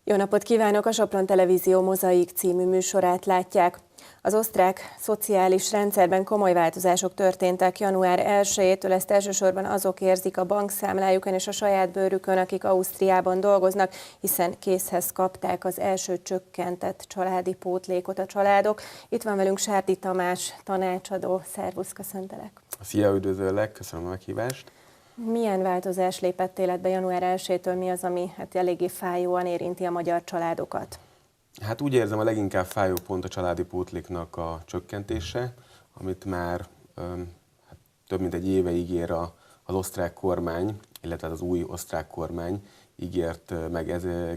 Jó napot kívánok! A Sopron Televízió Mozaik című műsorát látják. Az osztrák szociális rendszerben komoly változások történtek január 1-től, ezt elsősorban azok érzik a bankszámlájukon és a saját bőrükön, akik Ausztriában dolgoznak, hiszen készhez kapták az első csökkentett családi pótlékot a családok. Itt van velünk Sárdi Tamás, tanácsadó. Szervusz, köszöntelek! Szia, üdvözöllek, köszönöm a meghívást! Milyen változás lépett életbe január 1-től, mi az, ami eléggé fájóan érinti a magyar családokat? Hát úgy érzem, a leginkább fájó pont a családi pótléknak a csökkentése, amit már több mint egy éve ígér az osztrák kormány, illetve az új osztrák kormány ígért meg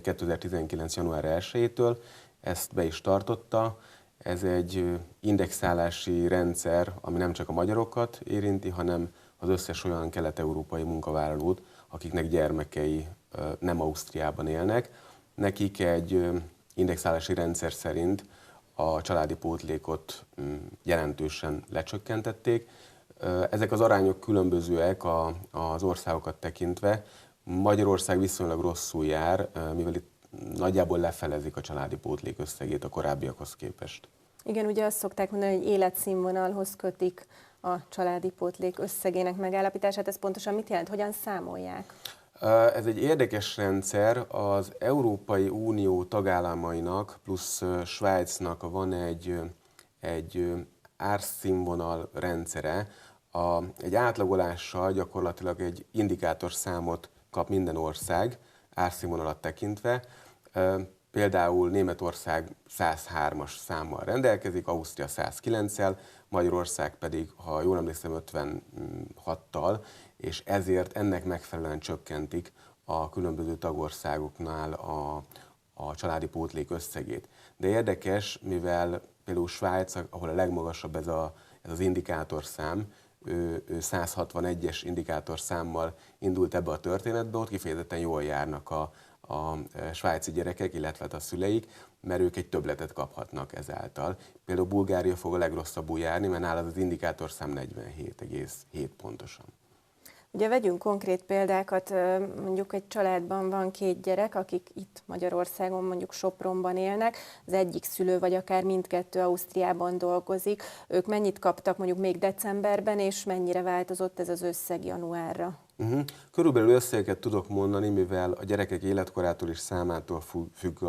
2019. január 1-től, ezt be is tartotta. Ez egy indexálási rendszer, ami nem csak a magyarokat érinti, hanem az összes olyan kelet-európai munkavállalót, akiknek gyermekei nem Ausztriában élnek. Nekik egy indexálási rendszer szerint a családi pótlékot jelentősen lecsökkentették. Ezek az arányok különbözőek az országokat tekintve. Magyarország viszonylag rosszul jár, mivel itt nagyjából lefelezik a családi pótlék összegét a korábbiakhoz képest. Igen, ugye azt szokták mondani, hogy életszínvonalhoz kötik a családi pótlék összegének megállapítását. Ez pontosan mit jelent? Hogyan számolják? Ez egy érdekes rendszer. Az Európai Unió tagállamainak plusz Svájcnak van egy árszínvonal rendszere. Egy átlagolással gyakorlatilag egy indikátorszámot kap minden ország árszínvonalat tekintve. Például Németország 103-as számmal rendelkezik, Ausztria 109-el, Magyarország pedig, ha jól emlékszem, 56-tal, és ezért ennek megfelelően csökkentik a különböző tagországoknál a családi pótlék összegét. De érdekes, mivel például Svájc, ahol a legmagasabb ez az indikátorszám, ő 161-es indikátorszámmal indult ebbe a történetbe, ott kifejezetten jól járnak a svájci gyerekek, illetve a szüleik, mert ők egy többletet kaphatnak ezáltal. Például Bulgária fog a legrosszabbul járni, mert nála az indikátorszám 47,7 pontosan. Ugye vegyünk konkrét példákat, mondjuk egy családban van 2 gyerek, akik itt Magyarországon, mondjuk Sopronban élnek, az egyik szülő vagy akár mindkettő Ausztriában dolgozik. Ők mennyit kaptak mondjuk még decemberben, és mennyire változott ez az összeg januárra? Körülbelül összegeket tudok mondani, mivel a gyerekek életkorától és számától függ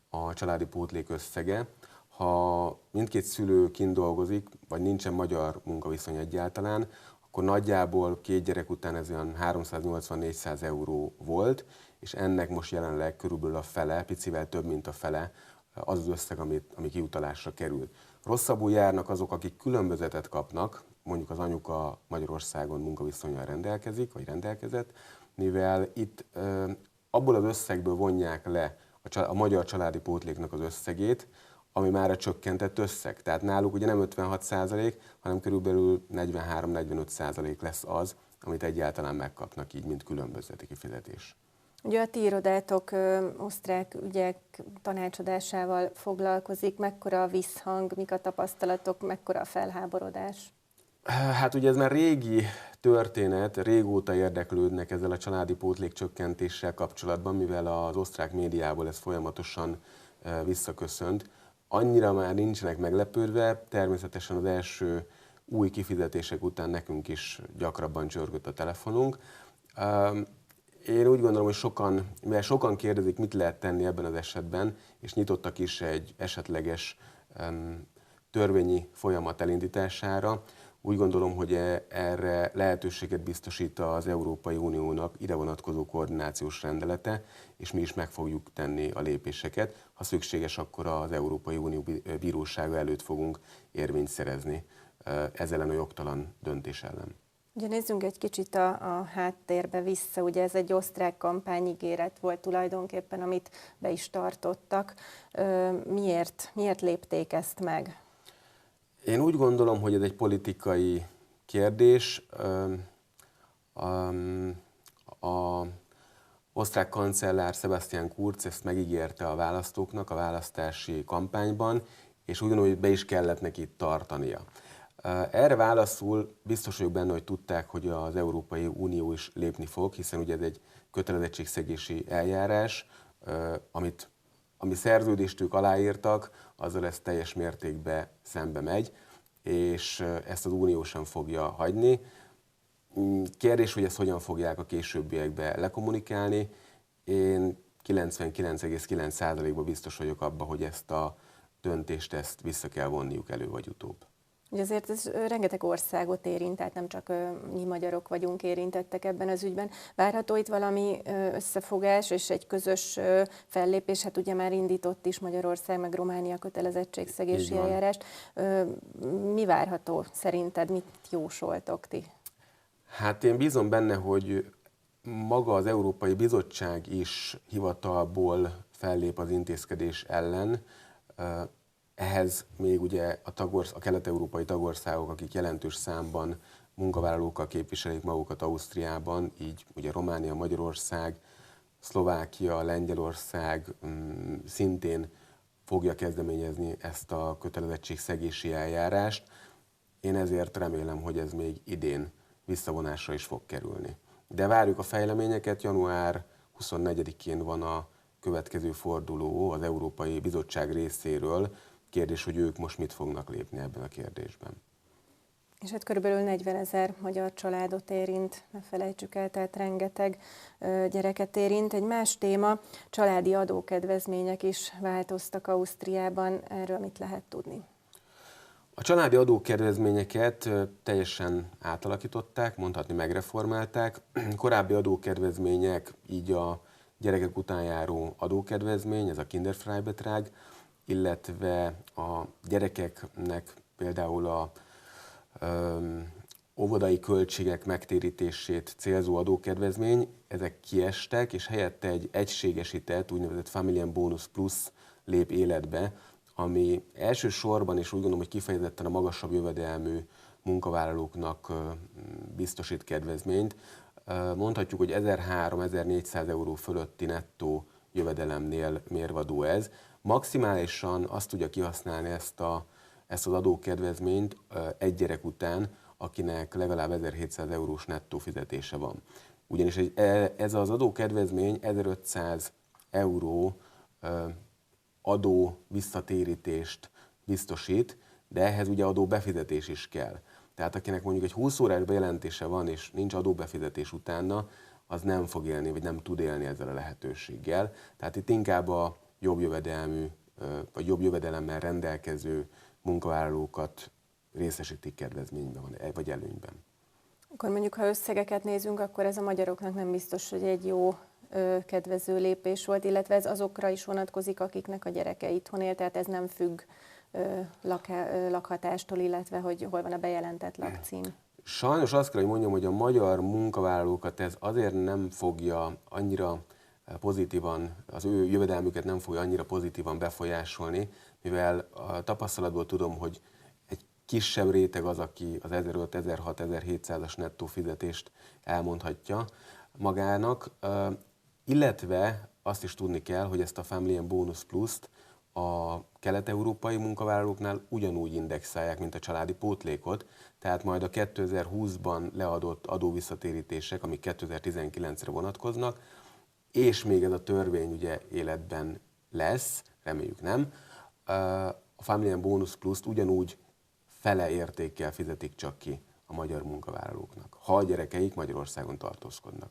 a családi pótlék összege. Ha mindkét szülő kint dolgozik, vagy nincsen magyar munkaviszony egyáltalán, akkor nagyjából 2 gyerek után ez olyan 380-400 euró volt, és ennek most jelenleg körülbelül a fele, picivel több, mint a fele az az összeg, ami kiutalásra került. Rosszabbul járnak azok, akik különbözetet kapnak, mondjuk az anyuka Magyarországon munkaviszonnyal rendelkezik, vagy rendelkezett, mivel itt abból az összegből vonják le a magyar családi pótléknak az összegét, ami már a csökkentett összeg. Tehát náluk ugye nem 56%, hanem körülbelül 43-45% lesz az, amit egyáltalán megkapnak így, mint különbözeti kifizetés. Ugye a ti irodátok osztrák ügyek tanácsadásával foglalkozik. Mekkora a visszhang, mik a tapasztalatok, mekkora a felháborodás? Hát ugye ez már régi történet, régóta érdeklődnek ezzel a családi pótlék csökkentéssel kapcsolatban, mivel az osztrák médiából ez folyamatosan visszaköszönt. Annyira már nincsenek meglepődve, természetesen az első új kifizetések után nekünk is gyakrabban csörgött a telefonunk. Én úgy gondolom, hogy mivel sokan kérdezik, mit lehet tenni ebben az esetben, és nyitottak is egy esetleges törvényi folyamat elindítására, úgy gondolom, hogy erre lehetőséget biztosít az Európai Uniónak ide vonatkozó koordinációs rendelete, és mi is meg fogjuk tenni a lépéseket. Ha szükséges, akkor az Európai Unió bírósága előtt fogunk érvényt szerezni ezzel ellen a jogtalan döntés ellen. Ugye nézzünk egy kicsit a háttérbe vissza, ugye ez egy osztrák kampányígéret volt tulajdonképpen, amit be is tartottak. Miért lépték ezt meg? Én úgy gondolom, hogy ez egy politikai kérdés. A osztrák kancellár Sebastian Kurz ezt megígérte a választóknak a választási kampányban, és ugyanúgy be is kellett neki tartania. Erre válaszul biztos vagyok benne, hogy tudták, hogy az Európai Unió is lépni fog, hiszen ugye ez egy kötelezettségszegési eljárás, ami szerződést ők aláírtak, azzal ez teljes mértékben szembe megy, és ezt az Unió sem fogja hagyni. Kérdés, hogy ezt hogyan fogják a későbbiekben lekommunikálni. Én 99,9%-ban biztos vagyok abban, hogy ezt a döntést vissza kell vonniuk elő vagy utóbb. Ugye azért ez rengeteg országot érint, tehát nem csak mi magyarok vagyunk érintettek ebben az ügyben. Várható itt valami összefogás és egy közös fellépés? Hát ugye már indított is Magyarország meg Románia kötelezettségszegési eljárást. Mi várható szerinted? Mit jósoltok ti? Hát én bízom benne, hogy maga az Európai Bizottság is hivatalból fellép az intézkedés ellen. Ehhez még ugye a kelet-európai tagországok, akik jelentős számban munkavállalókkal képviselik magukat Ausztriában, így ugye Románia, Magyarország, Szlovákia, Lengyelország szintén fogja kezdeményezni ezt a kötelezettségszegési eljárást. Én ezért remélem, hogy ez még idén visszavonásra is fog kerülni. De várjuk a fejleményeket, január 24-én van a következő forduló az Európai Bizottság részéről. Kérdés, hogy ők most mit fognak lépni ebben a kérdésben. És hát körülbelül 40 000 magyar családot érint, ne felejtsük el, tehát rengeteg gyereket érint. Egy más téma, családi adókedvezmények is változtak Ausztriában, erről mit lehet tudni? A családi adókedvezményeket teljesen átalakították, mondhatni megreformálták. Korábbi adókedvezmények, így a gyerekek után járó adókedvezmény, ez a Kinderfreibetrag, illetve a gyerekeknek például a óvodai költségek megtérítését célzó adókedvezmény, ezek kiestek, és helyette egy egységesített, úgynevezett Familienbonus Plus lép életbe, ami elsősorban, és úgy gondolom, hogy kifejezetten a magasabb jövedelmű munkavállalóknak biztosít kedvezményt. Mondhatjuk, hogy 1300-1400 euró fölötti nettó jövedelemnél mérvadó ez. Maximálisan azt tudja kihasználni ezt az adókedvezményt egy gyerek után, akinek legalább 1700 eurós nettó fizetése van. Ugyanis ez az adókedvezmény 1500 euró adó visszatérítést biztosít, de ehhez ugye adó befizetés is kell. Tehát akinek mondjuk egy 20 órás bejelentése van, és nincs adóbefizetés utána, az nem fog élni, vagy nem tud élni ezzel a lehetőséggel. Tehát itt inkább a jobb jövedelmű, vagy jobb jövedelemmel rendelkező munkavállalókat részesítik kedvezményben, vagy előnyben. Akkor mondjuk, ha összegeket nézünk, akkor ez a magyaroknak nem biztos, hogy egy jó kedvező lépés volt, illetve ez azokra is vonatkozik, akiknek a gyereke itthon él, tehát ez nem függ lakhatástól, illetve hogy hol van a bejelentett lakcím. Sajnos azt kell, hogy mondjam, hogy a magyar munkavállalókat ez azért nem fogja annyira pozitívan, az ő jövedelmüket nem fogja annyira pozitívan befolyásolni, mivel a tapasztalatból tudom, hogy egy kisebb réteg az, aki az 1500-1600-1700-as nettó fizetést elmondhatja magának, illetve azt is tudni kell, hogy ezt a Familienbonus Plus-t a kelet-európai munkavállalóknál ugyanúgy indexálják, mint a családi pótlékot, tehát majd a 2020-ban leadott adóvisszatérítések, amik 2019-re vonatkoznak, és még ez a törvény ugye életben lesz, reméljük nem, a Familienbonus Plus-t ugyanúgy fele értékkel fizetik csak ki a magyar munkavállalóknak, ha a gyerekeik Magyarországon tartózkodnak.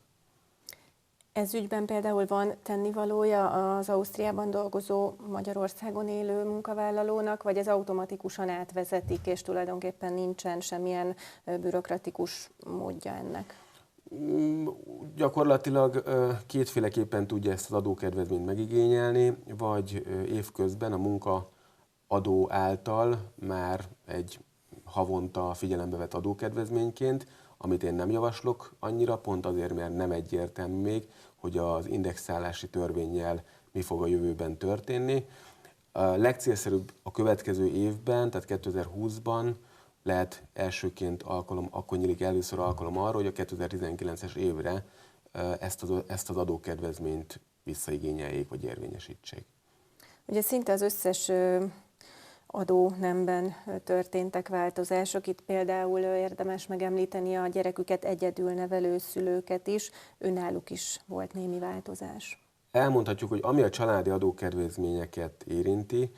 Ez ügyben például van tennivalója az Ausztriában dolgozó, Magyarországon élő munkavállalónak, vagy ez automatikusan átvezetik, és tulajdonképpen nincsen semmilyen bürokratikus módja ennek? Gyakorlatilag kétféleképpen tudja ezt az adókedvezményt megigényelni, vagy évközben a munkaadó által már egy havonta figyelembe vett adókedvezményként, amit én nem javaslok annyira, pont azért, mert nem egyértelmű még, hogy az indexálási törvénnyel mi fog a jövőben történni. A legcélszerűbb a következő évben, tehát 2020-ban lehet elsőként akkor nyílik először alkalom arra, hogy a 2019-es évre ezt az adókedvezményt visszaigényeljék, vagy érvényesítsék. Ugye szinte az összes adónemben történtek változások. Itt például érdemes megemlíteni a gyereküket egyedül nevelő szülőket is, önnáluk is volt némi változás. Elmondhatjuk, hogy ami a családi adókedvezményeket érinti,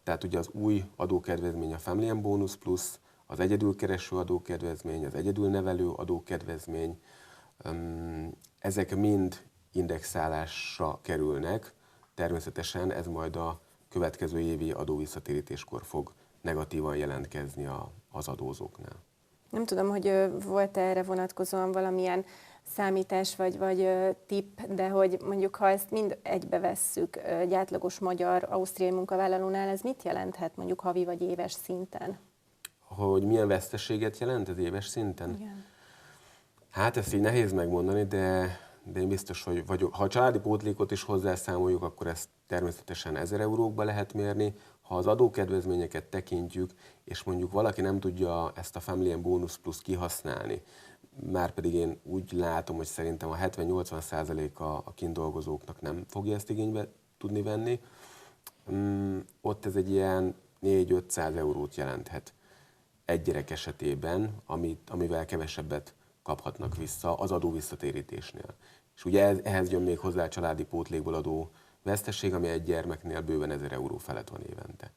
tehát ugye az új adókedvezmény a Family and Bonus Plus, az egyedülkereső adókedvezmény, az egyedülnevelő adókedvezmény, ezek mind indexálásra kerülnek. Természetesen ez majd a következő évi adóvisszatérítéskor fog negatívan jelentkezni az adózóknál. Nem tudom, hogy volt erre vonatkozóan valamilyen számítás vagy tipp, de hogy mondjuk ha ezt mind egybe vesszük egy átlagos magyar ausztriai munkavállalónál, ez mit jelenthet mondjuk havi vagy éves szinten? Hogy milyen veszteséget jelent ez éves szinten? Igen. Hát ezt így nehéz megmondani, de én biztos, hogy vagyok. Ha a családi pótlékot is hozzászámoljuk, akkor ezt természetesen 1000 eurókba lehet mérni. Ha az adókedvezményeket tekintjük, és mondjuk valaki nem tudja ezt a Family and Bonus Plus kihasználni, márpedig én úgy látom, hogy szerintem a 70-80% a kint dolgozóknak nem fogja ezt igénybe tudni venni, ott ez egy ilyen 400-500 eurót jelenthet egy gyerek esetében, amivel kevesebbet kaphatnak vissza az adóvisszatérítésnél. És ugye ehhez jön még hozzá a családi pótlékból adó veszteség, ami egy gyermeknél bőven 1000 euró felett van évente.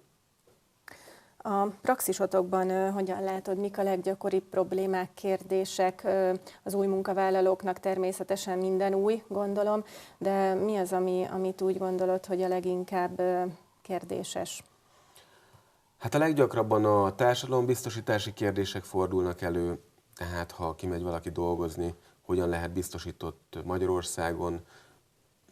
A praxisotokban hogyan látod, mik a leggyakoribb problémák, kérdések? Az új munkavállalóknak természetesen minden új, gondolom, de mi az, amit úgy gondolod, hogy a leginkább kérdéses? Hát a leggyakrabban a társadalombiztosítási kérdések fordulnak elő, tehát ha kimegy valaki dolgozni, hogyan lehet biztosított Magyarországon,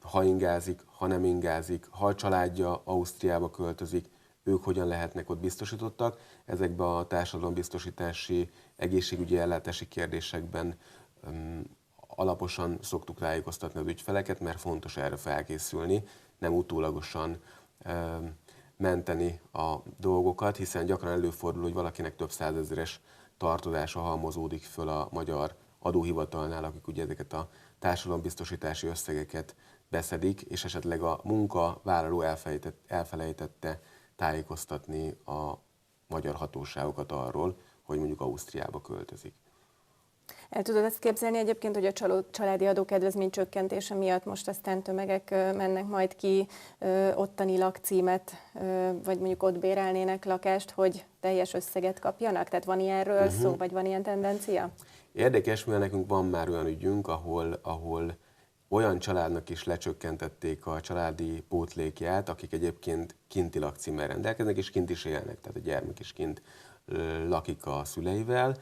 ha ingázik, ha nem ingázik, ha a családja Ausztriába költözik, ők hogyan lehetnek ott biztosítottak. Ezekben a társadalombiztosítási, egészségügyi ellátási kérdésekben alaposan szoktuk tájékoztatni az ügyfeleket, mert fontos erre felkészülni, nem utólagosan menteni a dolgokat, hiszen gyakran előfordul, hogy valakinek több százezeres tartozása halmozódik föl a magyar adóhivatalnál, akik ugye ezeket a társadalombiztosítási összegeket beszedik, és esetleg a munkavállaló elfelejtette tájékoztatni a magyar hatóságokat arról, hogy mondjuk Ausztriába költözik. El tudod ezt képzelni egyébként, hogy a családi adókedvezmény csökkentése miatt most aztán tömegek mennek majd ki ottani lakcímet, vagy mondjuk ott bérelnének lakást, hogy teljes összeget kapjanak? Tehát van ilyenről szó, vagy van ilyen tendencia? Érdekes, mivel nekünk van már olyan ügyünk, ahol olyan családnak is lecsökkentették a családi pótlékját, akik egyébként kinti lakcímmel rendelkeznek, és kint is élnek, tehát a gyermek is kint lakik a szüleivel.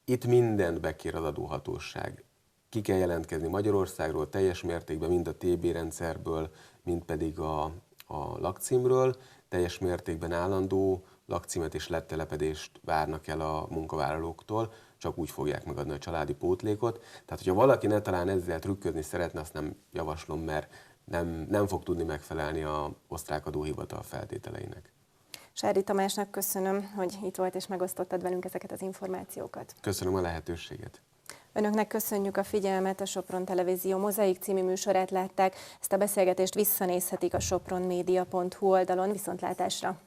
Itt mindent bekér az adóhatóság. Ki kell jelentkezni Magyarországról teljes mértékben, mind a TB rendszerből, mind pedig a lakcímről. Teljes mértékben állandó lakcímet és lettelepedést várnak el a munkavállalóktól, csak úgy fogják megadni a családi pótlékot. Tehát, hogyha valaki ne talán ezzel trükközni szeretne, azt nem javaslom, mert nem fog tudni megfelelni az osztrák adóhivatal feltételeinek. Sári Tamásnak köszönöm, hogy itt volt és megosztottad velünk ezeket az információkat. Köszönöm a lehetőséget. Önöknek köszönjük a figyelmet, a Sopron Televízió Mozaik című műsorát látták. Ezt a beszélgetést visszanézhetik a sopronmedia.hu oldalon. Viszontlátásra!